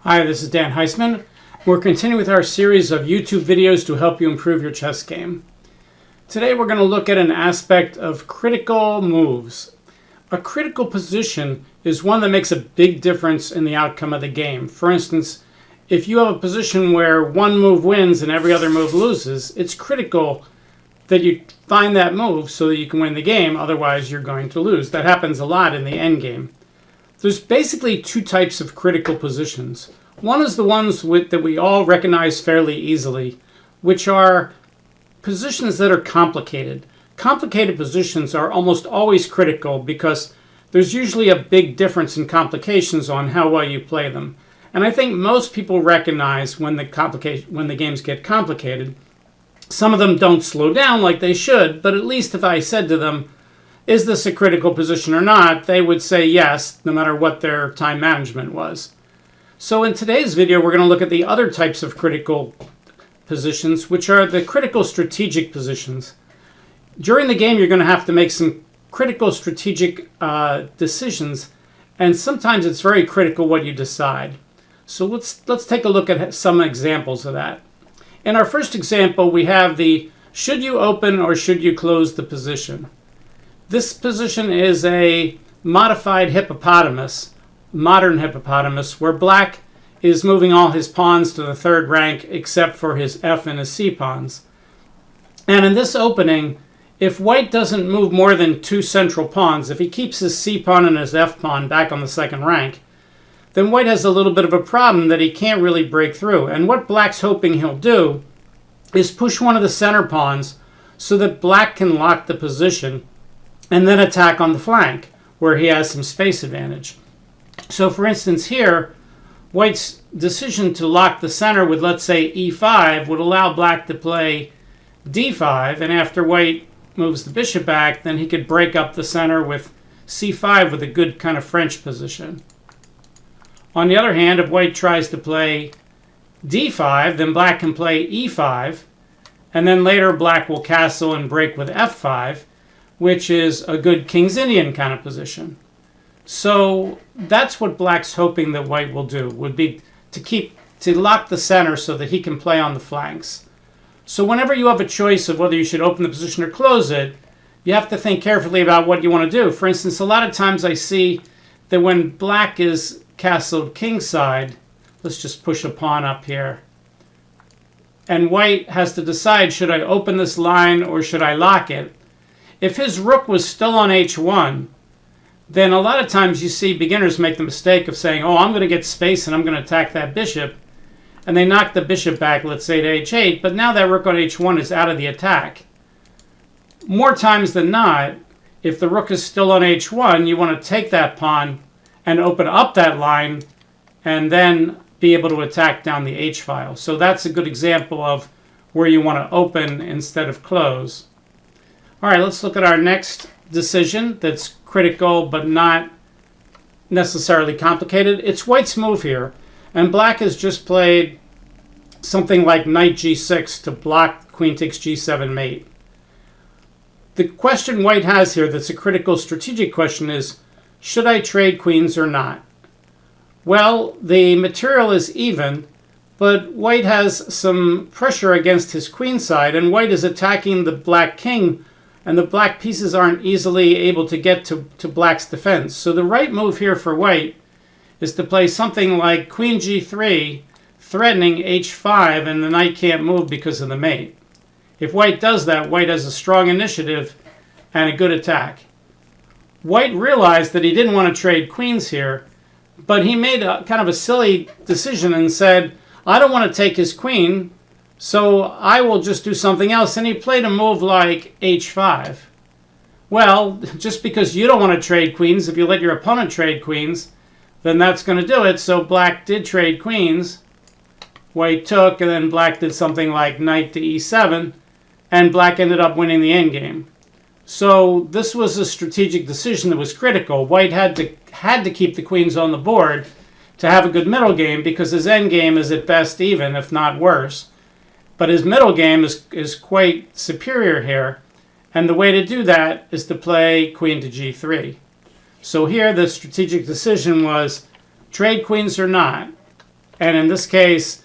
Hi, this is Dan Heisman. We're continuing with our series of YouTube videos to help you improve your chess game. Today we're going to look at an aspect of critical moves. A critical position is one that makes a big difference in the outcome of the game. For instance, if you have a position where one move wins and every other move loses, it's critical that you find that move so that you can win the game, otherwise you're going to lose. That happens a lot in the endgame. There's basically two types of critical positions. One is the ones that we all recognize fairly easily, which are positions that are complicated. Complicated positions are almost always critical because there's usually a big difference in complications on how well you play them. And I think most people recognize when the games get complicated. Some of them don't slow down like they should, but at least if I said to them, is this a critical position or not, they would say yes, no matter what their time management was. So in today's video, we're going to look at the other types of critical positions, which are the critical strategic positions. During the game, you're going to have to make some critical strategic decisions, and sometimes it's very critical what you decide. So let's take a look at some examples of that. In our first example, we have the should you open or should you close the position. This position is a modified hippopotamus, modern hippopotamus, where black is moving all his pawns to the third rank except for his F and his C pawns. And in this opening, if white doesn't move more than two central pawns, if he keeps his C pawn and his F pawn back on the second rank, then white has a little bit of a problem that he can't really break through. And what black's hoping he'll do is push one of the center pawns so that black can lock the position and then attack on the flank where he has some space advantage. So for instance here, white's decision to lock the center with, let's say, e5 would allow black to play d5, and after white moves the bishop back, then he could break up the center with c5 with a good kind of French position. On the other hand, if white tries to play d5, then black can play e5, and then later black will castle and break with f5, which is a good King's Indian kind of position. So that's what black's hoping that white will do, would be to lock the center so that he can play on the flanks. So whenever you have a choice of whether you should open the position or close it, you have to think carefully about what you want to do. For instance, a lot of times I see that when black is castled kingside, let's just push a pawn up here, and white has to decide, should I open this line or should I lock it? If his rook was still on h1, then a lot of times you see beginners make the mistake of saying, oh, I'm going to get space and I'm going to attack that bishop. And they knock the bishop back, let's say, to h8, but now that rook on h1 is out of the attack. More times than not, if the rook is still on h1, you want to take that pawn and open up that line and then be able to attack down the h-file. So that's a good example of where you want to open instead of close. All right, let's look at our next decision that's critical but not necessarily complicated. It's white's move here, and black has just played something like knight g6 to block queen takes g7 mate. The question white has here that's a critical strategic question is, should I trade queens or not? Well, the material is even, but white has some pressure against his queen side, and white is attacking the black king, and the black pieces aren't easily able to get to black's defense. So the right move here for white is to play something like queen g3, threatening h5, and the knight can't move because of the mate. If white does that, white has a strong initiative and a good attack. White realized that he didn't want to trade queens here, but he made a kind of a silly decision and said, I don't want to take his queen, so I will just do something else. And he played a move like h5. Well, just because you don't want to trade queens, if you let your opponent trade queens, then that's going to do it. So black did trade queens. White took, and then black did something like knight to e7, and black ended up winning the endgame. So this was a strategic decision that was critical. White had to keep the queens on the board to have a good middle game because his endgame is at best even, if not worse. But his middle game is quite superior here, and the way to do that is to play queen to g3. So here the strategic decision was trade queens or not. And in this case,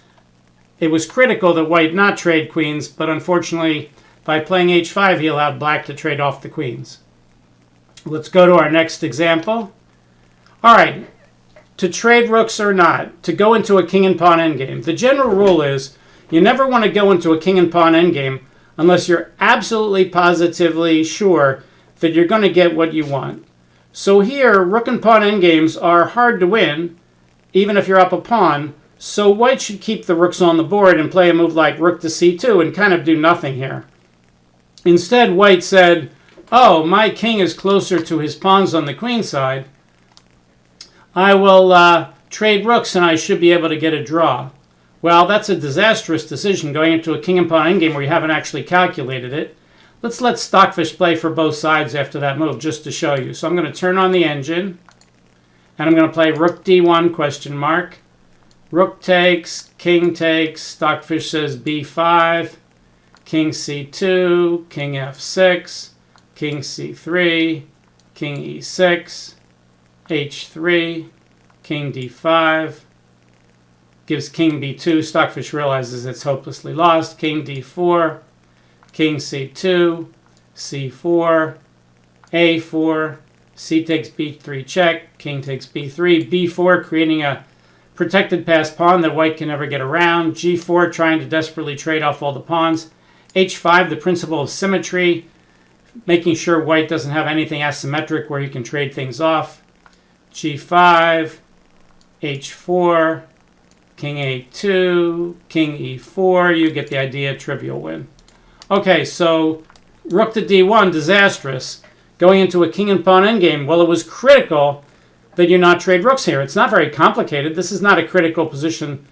it was critical that white not trade queens, but unfortunately, by playing h5, he allowed black to trade off the queens. Let's go to our next example. All right, to trade rooks or not, to go into a king and pawn endgame. The general rule is you never want to go into a king and pawn endgame unless you're absolutely positively sure that you're going to get what you want. So here, rook and pawn endgames are hard to win, even if you're up a pawn. So white should keep the rooks on the board and play a move like rook to c2 and kind of do nothing here. Instead, white said, oh, my king is closer to his pawns on the queen side. I will trade rooks and I should be able to get a draw. Well, that's a disastrous decision going into a king and pawn endgame where you haven't actually calculated it. Let's let Stockfish play for both sides after that move just to show you. So I'm going to turn on the engine and I'm going to play rook d1 question mark. Rook takes, Stockfish says b5, king c2, king f6, king c3, king e6, h3, king d5, gives king b2. Stockfish realizes it's hopelessly lost. King d4, king c2, c4, a4, c takes b3 check, king takes b3, b4, creating a protected passed pawn that white can never get around. g4, trying to desperately trade off all the pawns. h5, the principle of symmetry, making sure white doesn't have anything asymmetric where he can trade things off. g5, h4, king a2, king e4. You get the idea, trivial win. Okay, so rook to d1, disastrous. Going into a king and pawn endgame, well, it was critical that you not trade rooks here. It's not very complicated. This is not a critical position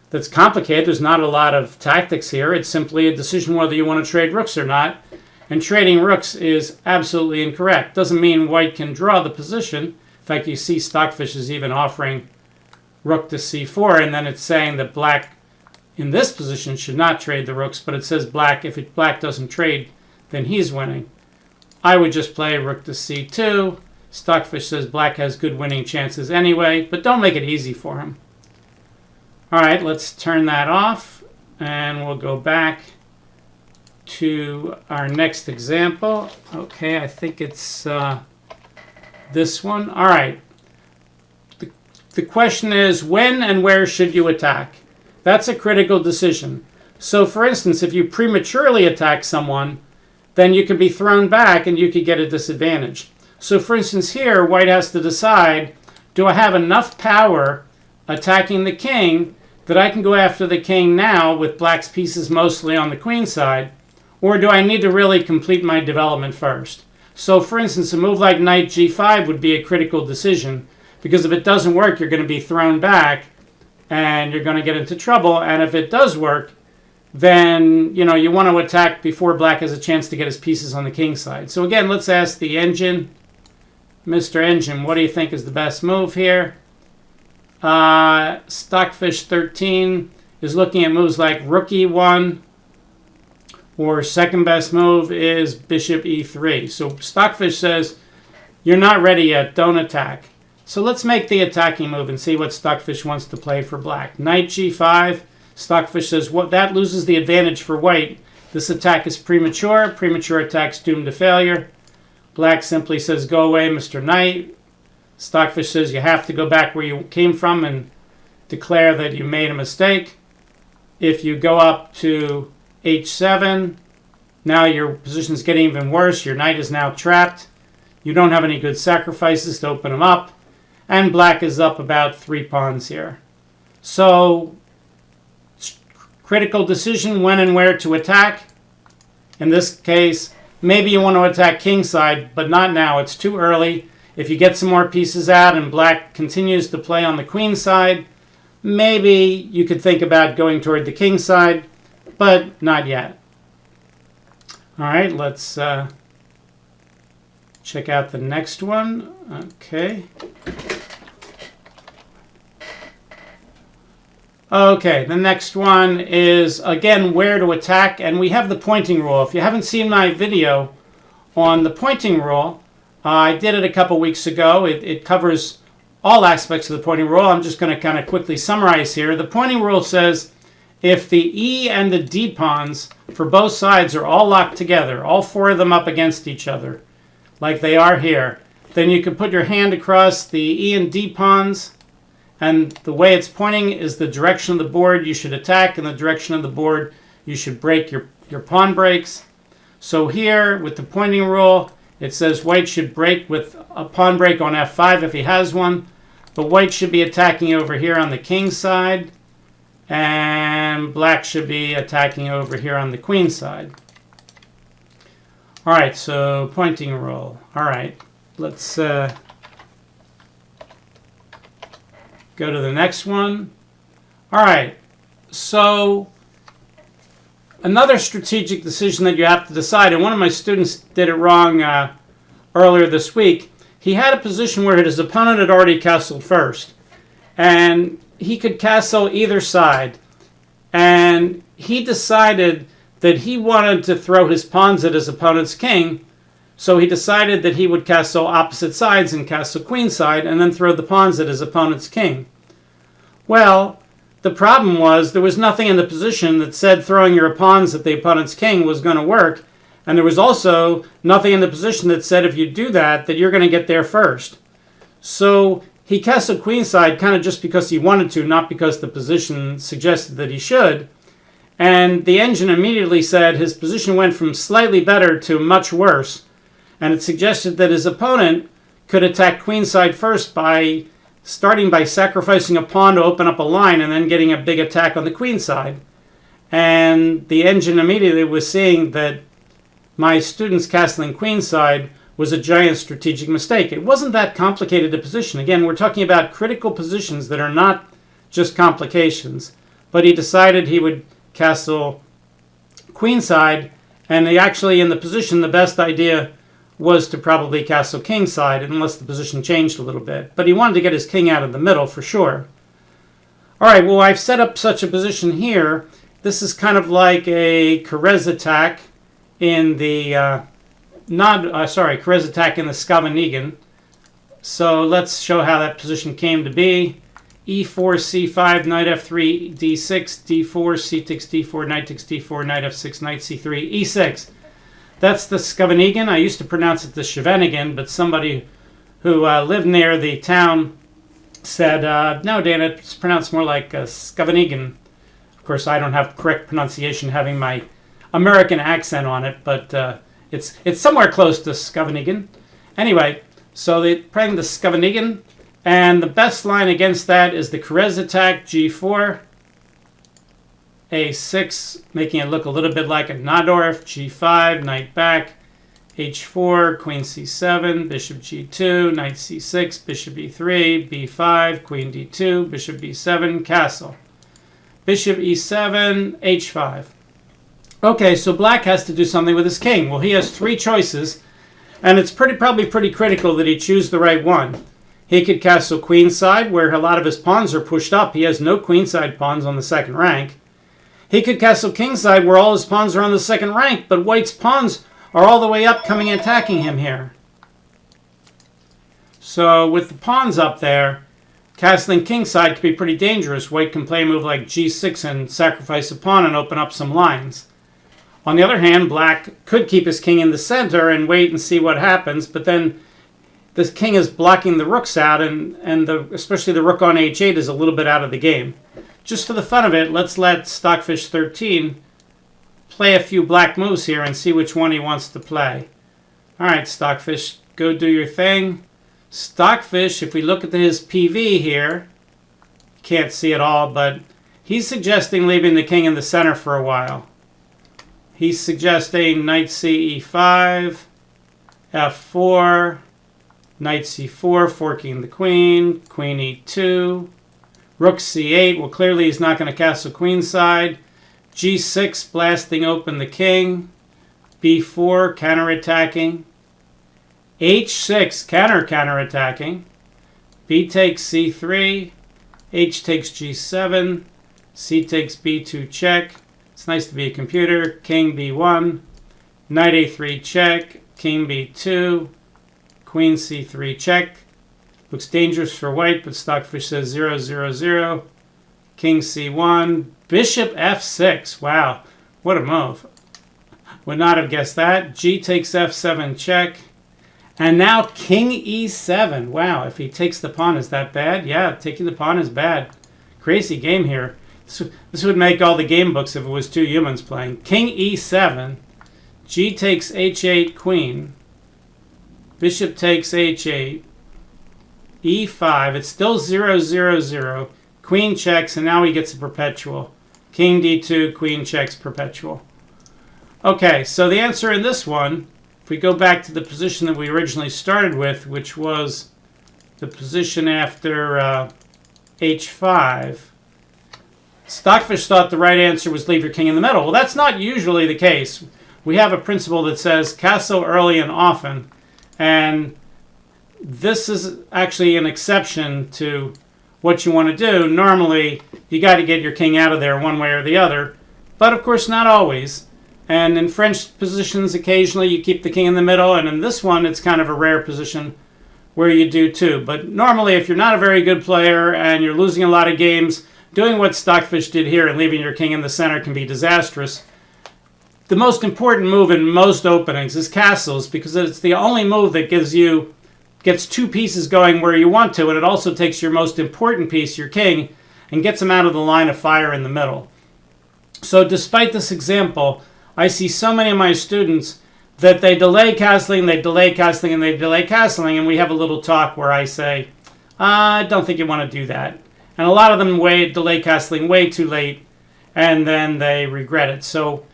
that's complicated. There's not a lot of tactics here. It's simply a decision whether you want to trade rooks or not. And trading rooks is absolutely incorrect. Doesn't mean white can draw the position. In fact, you see Stockfish is even offering rook to c4, and then it's saying that black in this position should not trade the rooks, but it says black, if black doesn't trade, then he's winning. I would just play rook to c2. Stockfish says black has good winning chances anyway, but don't make it easy for him. All right, let's turn that off, and we'll go back to our next example. Okay, I think it's this one. All right. The question is, when and where should you attack? That's a critical decision. So, for instance, if you prematurely attack someone, then you could be thrown back and you could get a disadvantage. So, for instance, here, white has to decide, do I have enough power attacking the king that I can go after the king now with black's pieces mostly on the queen side, or do I need to really complete my development first? So, for instance, a move like knight g5 would be a critical decision, because if it doesn't work, you're going to be thrown back and you're going to get into trouble. And if it does work, then you want to attack before black has a chance to get his pieces on the king side. So again, let's ask the engine, Mr. Engine, what do you think is the best move here? Stockfish 13 is looking at moves like rook e1, or second best move is bishop e3. So Stockfish says, you're not ready yet, don't attack. So let's make the attacking move and see what Stockfish wants to play for black. Knight g5. Stockfish says, well, that loses the advantage for white. This attack is premature. Premature attack's doomed to failure. Black simply says, go away, Mr. Knight. Stockfish says, you have to go back where you came from and declare that you made a mistake. If you go up to h7, now your position's getting even worse. Your knight is now trapped. You don't have any good sacrifices to open him up. And black is up about 3 pawns here. So, critical decision when and where to attack. In this case, maybe you want to attack kingside, but not now. It's too early. If you get some more pieces out and black continues to play on the queen side, maybe you could think about going toward the king side, but not yet. All right, let's check out the next one. Okay. Okay, the next one is, again, where to attack, and we have the pointing rule. If you haven't seen my video on the pointing rule, I did it a couple weeks ago. It covers all aspects of the pointing rule. I'm just going to kind of quickly summarize here. The pointing rule says if the E and the D pawns for both sides are all locked together, all four of them up against each other, like they are here, then you can put your hand across the E and D pawns, and the way it's pointing is the direction of the board you should attack, and the direction of the board you should break your pawn breaks. So here, with the pointing rule, it says white should break with a pawn break on f5 if he has one, but white should be attacking over here on the king side, and black should be attacking over here on the queen side. All right, so pointing rule. All right, let's go to the next one. All right, so another strategic decision that you have to decide, and one of my students did it wrong earlier this week. He had a position where his opponent had already castled first, and he could castle either side, and he decided that he wanted to throw his pawns at his opponent's king, so he decided that he would castle opposite sides and castle queenside and then throw the pawns at his opponent's king. Well, the problem was there was nothing in the position that said throwing your pawns at the opponent's king was going to work, and there was also nothing in the position that said if you do that, that you're going to get there first. So he castled queenside kind of just because he wanted to, not because the position suggested that he should. And the engine immediately said his position went from slightly better to much worse, and it suggested that his opponent could attack queenside first by starting by sacrificing a pawn to open up a line and then getting a big attack on the queen side. And the engine immediately was seeing that my student's castling queenside was a giant strategic mistake. It wasn't that complicated a position. Again, we're talking about critical positions that are not just complications. But he decided he would castle queenside, and he actually, in the position, the best idea was to probably castle kingside, unless the position changed a little bit. But he wanted to get his king out of the middle for sure. All right, well, I've set up such a position here. This is kind of like a Carrez attack in the Carrez attack in the Skavenigan. So let's show how that position came to be. E4, C5, knight F3, D6, D4, C takes D4, knight takes D4, knight F6, knight C3, E6. That's the Skavenigan. I used to pronounce it the Scheveningen, but somebody who lived near the town said, no, Dan, it's pronounced more like Skavenigan. Of course, I don't have correct pronunciation having my American accent on it, but it's somewhere close to Skavenigan. Anyway, so they're playing the Skavenigan, and the best line against that is the Carrez attack, G4, A6, making it look a little bit like a Najdorf, G5, knight back, H4, queen C7, bishop G2, knight C6, bishop E3, B5, queen D2, bishop B7, castle. Bishop E7, H5. Okay, so black has to do something with his king. Well, he has three choices, and it's probably pretty critical that he choose the right one. He could castle queenside, where a lot of his pawns are pushed up. He has no queenside pawns on the second rank. He could castle kingside, where all his pawns are on the second rank, but white's pawns are all the way up, coming and attacking him here. So with the pawns up there, castling kingside could be pretty dangerous. White can play a move like G6 and sacrifice a pawn and open up some lines. On the other hand, black could keep his king in the center and wait and see what happens, but then the king is blocking the rooks out, and especially the rook on H8 is a little bit out of the game. Just for the fun of it, let's let Stockfish 13 play a few black moves here and see which one he wants to play. All right, Stockfish, go do your thing. Stockfish, if we look at his PV here, can't see it all, but he's suggesting leaving the king in the center for a while. He's suggesting knight CE5, F4, knight C4, forking the queen, queen E2, rook C8. Well, clearly he's not going to castle queenside. G6, blasting open the king. B4, counterattacking. H6, counterattacking. B takes C3. H takes G7. C takes B2 check. It's nice to be a computer. King B1. Knight A3 check. King B2. Queen C3 check. Looks dangerous for white, but Stockfish says 0, 0, 0. King c1. Bishop f6. Wow, what a move. Would not have guessed that. G takes f7 check. And now king e7. Wow, if he takes the pawn, is that bad? Yeah, taking the pawn is bad. Crazy game here. This would make all the game books if it was two humans playing. King e7. G takes h8 queen. Bishop takes h8. e5. It's still 0, 0, 0. Queen checks, and now he gets a perpetual. King d2, queen checks, perpetual. Okay, so the answer in this one, if we go back to the position that we originally started with, which was the position after h5, Stockfish thought the right answer was leave your king in the middle. Well, that's not usually the case. We have a principle that says castle early and often, and this is actually an exception to what you want to do. Normally, you got to get your king out of there one way or the other, but of course not always. And in French positions, occasionally you keep the king in the middle, and in this one, it's kind of a rare position where you do too. But normally, if you're not a very good player and you're losing a lot of games, doing what Stockfish did here and leaving your king in the center can be disastrous. The most important move in most openings is castles, because it's the only move that gets two pieces going where you want to, and it also takes your most important piece, your king, and gets him out of the line of fire in the middle. So despite this example, I see so many of my students that they delay castling, they delay castling, and they delay castling, and we have a little talk where I say, I don't think you want to do that. And a lot of them delay castling way too late, and then they regret it. So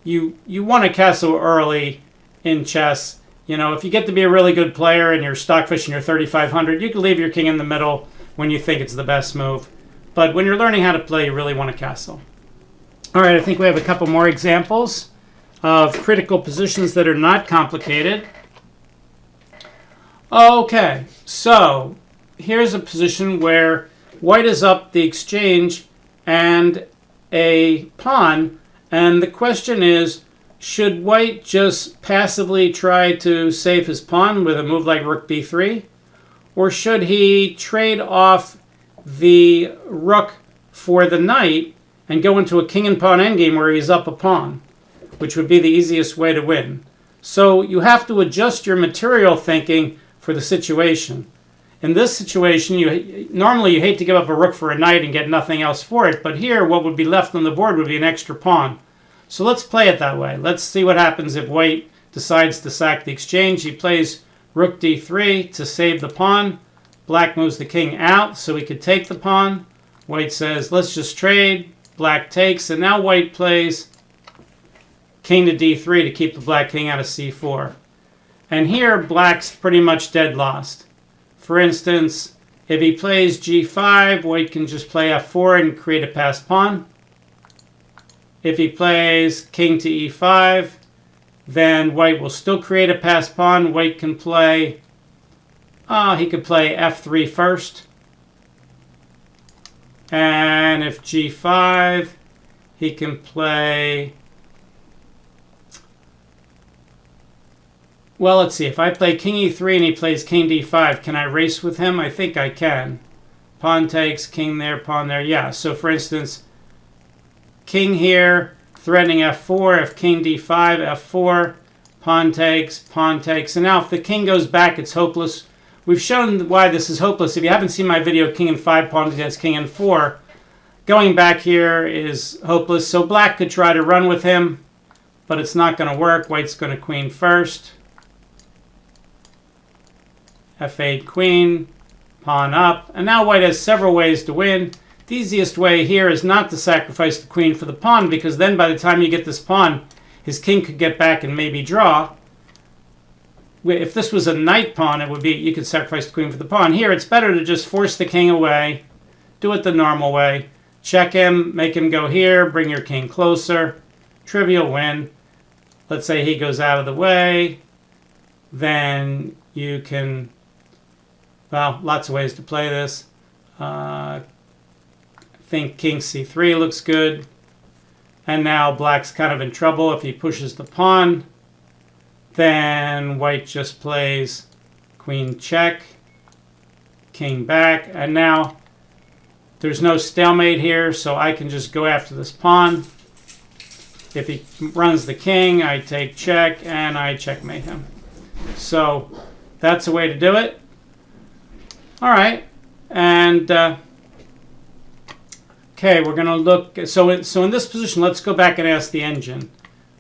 you want to castle early in chess. You know, if you get to be a really good player and you're Stockfish and you're 3,500, you can leave your king in the middle when you think it's the best move. But when you're learning how to play, you really want to castle. All right, I think we have a couple more examples of critical positions that are not complicated. Okay, so here's a position where white is up the exchange and a pawn, and the question is, should white just passively try to save his pawn with a move like rook b3, or should he trade off the rook for the knight and go into a king and pawn endgame where he's up a pawn, which would be the easiest way to win? So you have to adjust your material thinking for the situation. In this situation, normally you hate to give up a rook for a knight and get nothing else for it, but here what would be left on the board would be an extra pawn. So let's play it that way. Let's see what happens if white decides to sack the exchange. He plays rook d3 to save the pawn. Black moves the king out so he could take the pawn. White says, let's just trade. Black takes, and now white plays king to d3 to keep the black king out of c4. And here, black's pretty much dead lost. For instance, if he plays g5, white can just play f4 and create a passed pawn. If he plays king to e5, then white will still create a passed pawn. White can play, he could play f3 first. And if g5, he can play, well, let's see. If I play king e3 and he plays king d5, can I race with him? I think I can. Pawn takes, king there, pawn there. Yeah, so for instance, king here, threatening f4. If king d5, f4, pawn takes. And now if the king goes back, it's hopeless. We've shown why this is hopeless. If you haven't seen my video, king and 5 pawns against king and 4, going back here is hopeless. So black could try to run with him, but it's not going to work. White's going to queen first. f8 queen, pawn up. And now white has several ways to win. The easiest way here is not to sacrifice the queen for the pawn, because then by the time you get this pawn, his king could get back and maybe draw. If this was a knight pawn, it would be, you could sacrifice the queen for the pawn. Here, it's better to just force the king away, do it the normal way, check him, make him go here, bring your king closer, trivial win. Let's say he goes out of the way, then you can, well, lots of ways to play this. I think king c3 looks good. And now black's kind of in trouble if he pushes the pawn. Then white just plays queen check. king back. And now there's no stalemate here, so I can just go after this pawn. If he runs the king, I take check, and I checkmate him. So that's a way to do it. All right. And, okay, we're going to look. So in this position, let's go back and ask the engine.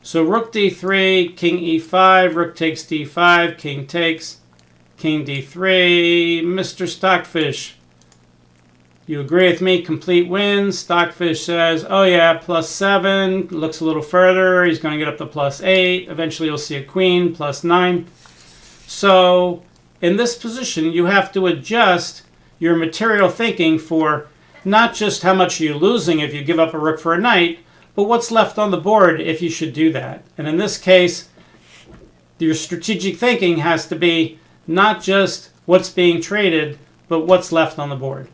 So rook d3, king e5, rook takes d5, king takes, king d3. Mr. Stockfish, you agree with me? Complete win. Stockfish says, oh yeah, +7. Looks a little further. He's going to get up to +8. Eventually you'll see a queen, +9. So in this position, you have to adjust your material thinking for not just how much are you losing if you give up a rook for a knight, but what's left on the board if you should do that. And in this case, your strategic thinking has to be not just what's being traded, but what's left on the board.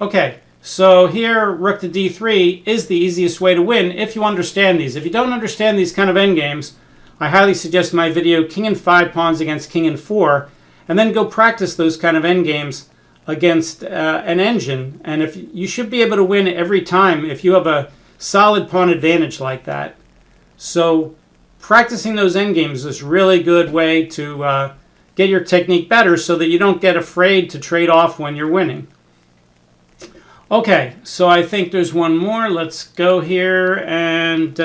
Okay, so here, rook to d3 is the easiest way to win if you understand these. If you don't understand these kind of endgames, I highly suggest my video, King and 5 pawns against King and 4, and then go practice those kind of endgames against an engine. And if you should be able to win every time if you have a solid pawn advantage like that. So practicing those endgames is a really good way to get your technique better so that you don't get afraid to trade off when you're winning. Okay, so I think there's one more. Let's go here and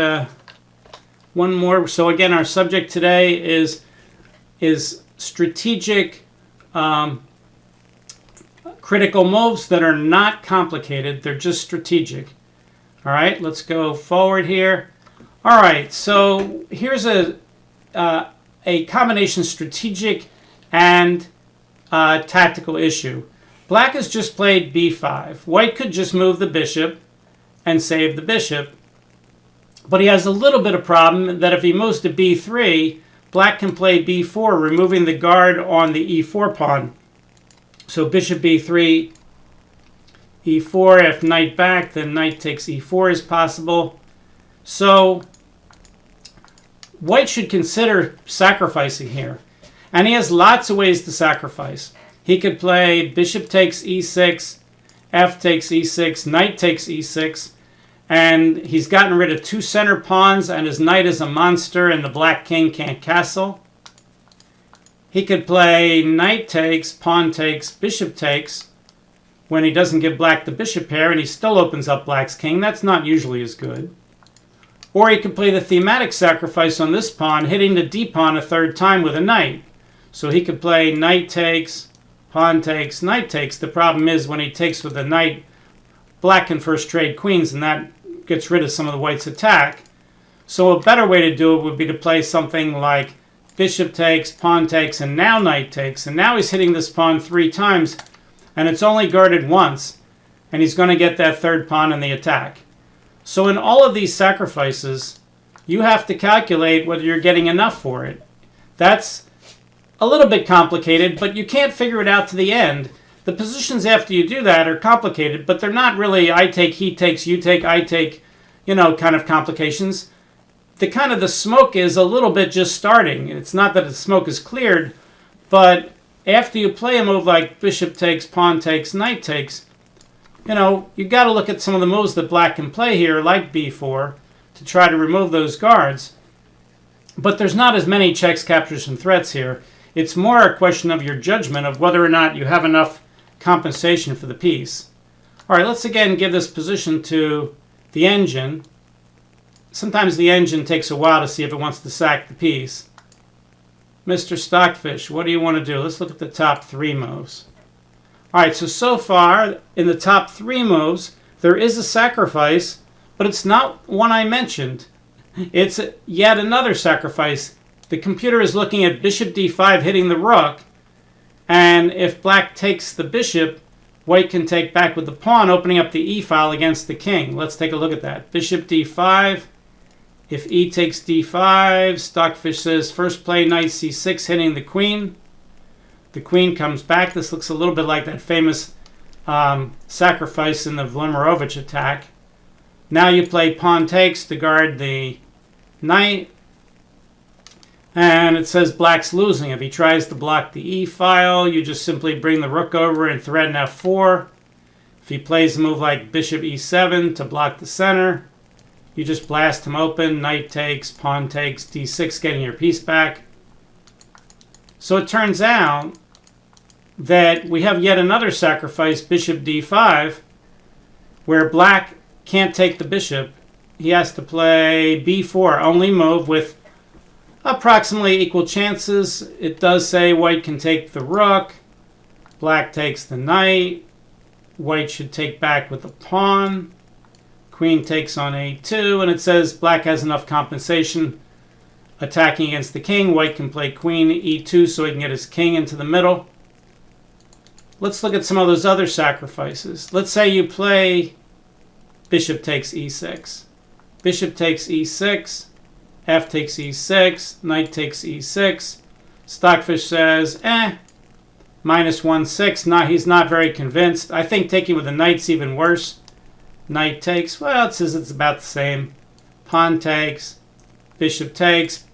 one more. So again, our subject today is strategic critical moves that are not complicated. They're just strategic. All right, let's go forward here. All right, so here's a combination strategic and tactical issue. Black has just played b5. White could just move the bishop and save the bishop. But he has a little bit of problem that if he moves to b3, black can play b4, removing the guard on the e4 pawn. So bishop b3, e4. If knight back, then knight takes e4 is possible. So white should consider sacrificing here. And he has lots of ways to sacrifice. He could play bishop takes e6, f takes e6, knight takes e6, and he's gotten rid of 2 center pawns, and his knight is a monster, and the black king can't castle. He could play knight takes, pawn takes, bishop takes, when he doesn't give black the bishop pair, and he still opens up black's king. That's not usually as good. Or he could play the thematic sacrifice on this pawn, hitting the d pawn a 3rd time with a knight. So he could play knight takes, pawn takes, knight takes. The problem is when he takes with the knight, black can first trade queens, and that gets rid of some of the white's attack. So a better way to do it would be to play something like bishop takes, pawn takes, and now knight takes. And now he's hitting this pawn 3 times, and it's only guarded once, and he's going to get that 3rd pawn in the attack. So in all of these sacrifices, you have to calculate whether you're getting enough for it. That's a little bit complicated, but you can't figure it out to the end. The positions after you do that are complicated, but they're not really I take, he takes, you take, I take, kind of complications. The smoke is a little bit just starting. It's not that the smoke is cleared, but after you play a move like bishop takes, pawn takes, knight takes, you got to look at some of the moves that black can play here, like b4, to try to remove those guards. But there's not as many checks, captures, and threats here. It's more a question of your judgment of whether or not you have enough compensation for the piece. All right, let's again give this position to the engine. Sometimes the engine takes a while to see if it wants to sack the piece. Mr. Stockfish, what do you want to do? Let's look at the top 3 moves. All right, so far in the top 3 moves, there is a sacrifice, but it's not one I mentioned. It's yet another sacrifice. The computer is looking at bishop d5 hitting the rook, and if black takes the bishop, white can take back with the pawn, opening up the e-file against the king. Let's take a look at that. Bishop d5. If e takes d5, Stockfish says first play knight c6 hitting the queen. The queen comes back. This looks a little bit like that famous sacrifice in the Vladimirovich attack. Now you play pawn takes to guard the knight. And it says black's losing. If he tries to block the e file, you just simply bring the rook over and threaten f4. If he plays a move like bishop e7 to block the center, you just blast him open. Knight takes, pawn takes, d6, getting your piece back. So it turns out that we have yet another sacrifice, bishop d5, where black can't take the bishop. He has to play b4, only move with approximately equal chances. It does say white can take the rook. Black takes the knight. White should take back with the pawn. Queen takes on a2, and it says black has enough compensation attacking against the king. White can play queen e2 so he can get his king into the middle. Let's look at some of those other sacrifices. Let's say you play bishop takes e6. Bishop takes e6. F takes e6. Knight takes e6. Stockfish says, -1/6. Nah, he's not very convinced. I think taking with the knight's even worse. Knight takes. Well, it says it's about the same. Pawn takes. Bishop takes.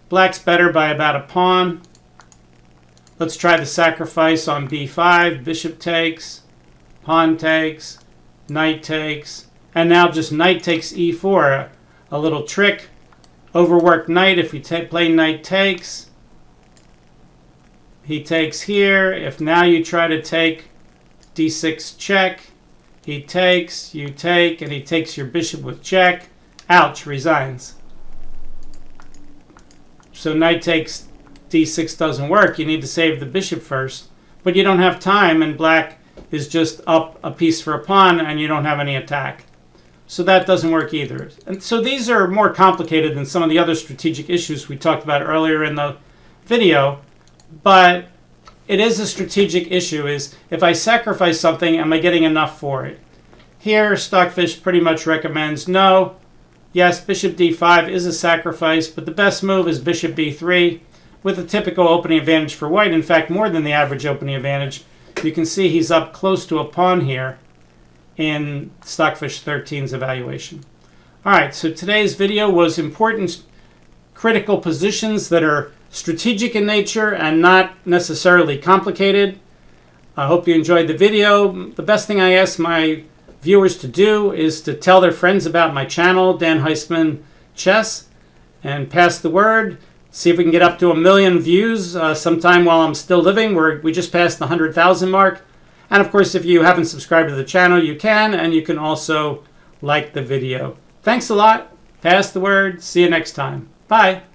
Black's better by about a pawn. Let's try the sacrifice on b5. Bishop takes. Pawn takes. Knight takes. And now just knight takes e4. A little trick. Overworked knight. If we play knight takes, he takes here. If now you try to take d6 check, he takes, you take, and he takes your bishop with check. Ouch, resigns. So knight takes d6 doesn't work. You need to save the bishop first. But you don't have time, and black is just up a piece for a pawn, and you don't have any attack. So that doesn't work either. And so these are more complicated than some of the other strategic issues we talked about earlier in the video. But it is a strategic issue, is if I sacrifice something, am I getting enough for it? Here, Stockfish pretty much recommends no. Yes, bishop d5 is a sacrifice, but the best move is bishop b3 with a typical opening advantage for white. In fact, more than the average opening advantage. You can see he's up close to a pawn here in Stockfish 13's evaluation. All right, so today's video was important critical positions that are strategic in nature and not necessarily complicated. I hope you enjoyed the video. The best thing I ask my viewers to do is to tell their friends about my channel, Dan Heisman Chess, and pass the word. See if we can get up to 1 million views sometime while I'm still living. We just passed the 100,000 mark. And of course, if you haven't subscribed to the channel, you can, and you can also like the video. Thanks a lot. Pass the word. See you next time. Bye.